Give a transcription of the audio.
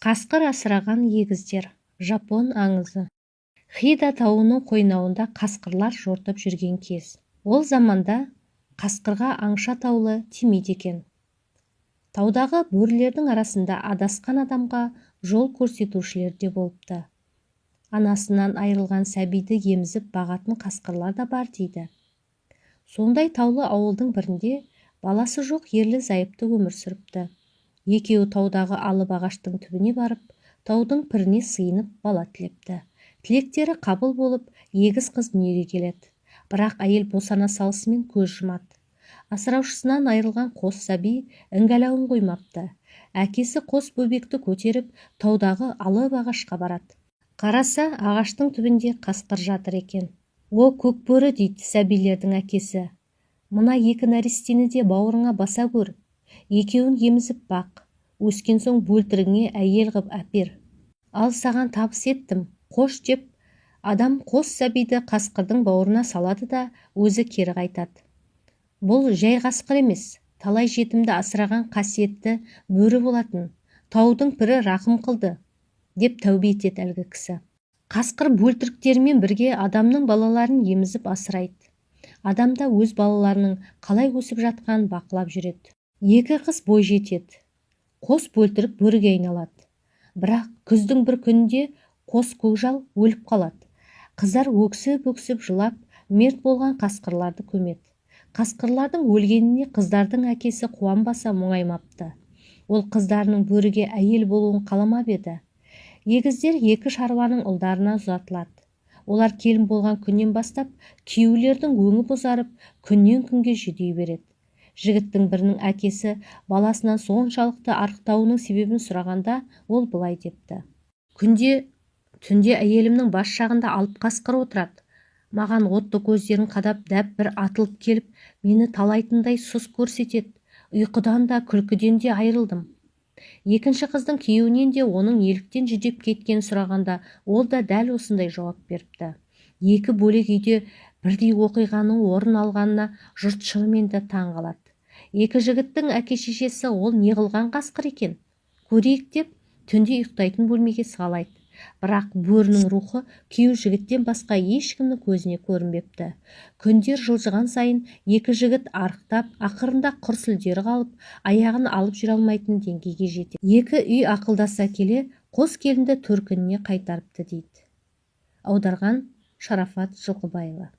Қасқыр асыраған егіздер. Жапон аңызы. Хида тауының қойнауында қасқырлар жортып жүрген кез. Ол заманда қасқырға аңшы атаулы тимейді екен. Таудағы бөрілердің арасында адасқан адамға жол көрсетушілер де болыпты. Анасынан айырылған сәбиді емізіп бағатын қасқырлар да бар дейді. Сондай таулы ауылдың бірінде баласы жоқ ерлі-зайыпты өмір сүріпті. Екеуі таудағы алып ағаштың түбіне барып, таудың піріне сыйынып бала тілепті. Тілектері қабыл болып, егіз қыз дүниеге келеді. Бірақ әйел босана салысымен көз жұмады. Асыраушысынан айырылған қос сәби іңгәлауын қоймапты. Әкесі қос бөбекті көтеріп, таудағы алып ағашқа барады. Қараса, ағаштың түбінде қасқыр жатыр екен. О, көкбөрі, дейді сәбилердің әкесі. Мына екі нәрестені де бауырыңа баса көр. Екеуін емізіп бақ. Өскен соң бөлтіріңе әйел қып әпер. Ал саған табыс еттім, қош деп, адам қос сәбиді қасқырдың бауырына салады да өзі кері қайтады. Бұл жай қасқыр емес, талай жетімді асыраған қасиетті бөрі болатын. Таудың пірі рақым қылды, деп тәубе етеді әлгі кісі. Қасқыр бөлтіріктерімен бірге адамның балаларын емізіп асырайды. Адам да өз балаларының қалай өсіп жатқанын бақылап жүреді. Екі қыз бой жетеді. Қос бөлтірік бөріге айналады. Бірақ күздің бір күнінде қос көкжал өліп қалады. Қыздар өксіп-өксіп жылап, мерт болған қасқырларды көмеді. Қасқырлардың өлгеніне қыздардың әкесі қуанбаса мұңаймапты. Ол қыздарының бөріге әйел болуын қаламап еді. Егіздер екі шаруаның ұлдарына ұзатылады. Олар келін болған күннен бастап күйеулердің өңі бозарып, күннен күнге жүдей береді. Жігіттің бірінің әкесі баласынан соншалықты арықтауының себебін сұрағанда, ол былай депті. Түнде әйелімнің бас жағында алып қасқыр отырады. Маған отты көздерін қадап дәп бір атылып келіп, мені талайтындай сұс көрсетеді. Ұйқыдан да күлкіден де айырылдым. Екінші қыздың күйеуінен де оның неліктен жүдеп кеткенін сұрағанда, ол да дәл осындай жауап беріпті. Екі бөлек үйде бірдей оқиғаның орын алғанына жұрт шынымен де таң қалады. Екі жігіттің әке-шешесі ол неғылған қасқыр екен? Көрейік деп, түнде ұйықтайтын бөлмеге салайды. Бірақ бөрінің рухы күйеу жігіттен басқа ешкімнің көзіне көрінбепті. Күндер жылжыған сайын екі жігіт арықтап, ақырында құр сүлдері қалып, аяғын алып жүре алмайтын деңгейге жетеді. Екі үй ақылдаса келе, қос келінді төркініне қайтарыпты дейді. Аударған Шарафат Жылқыбаева.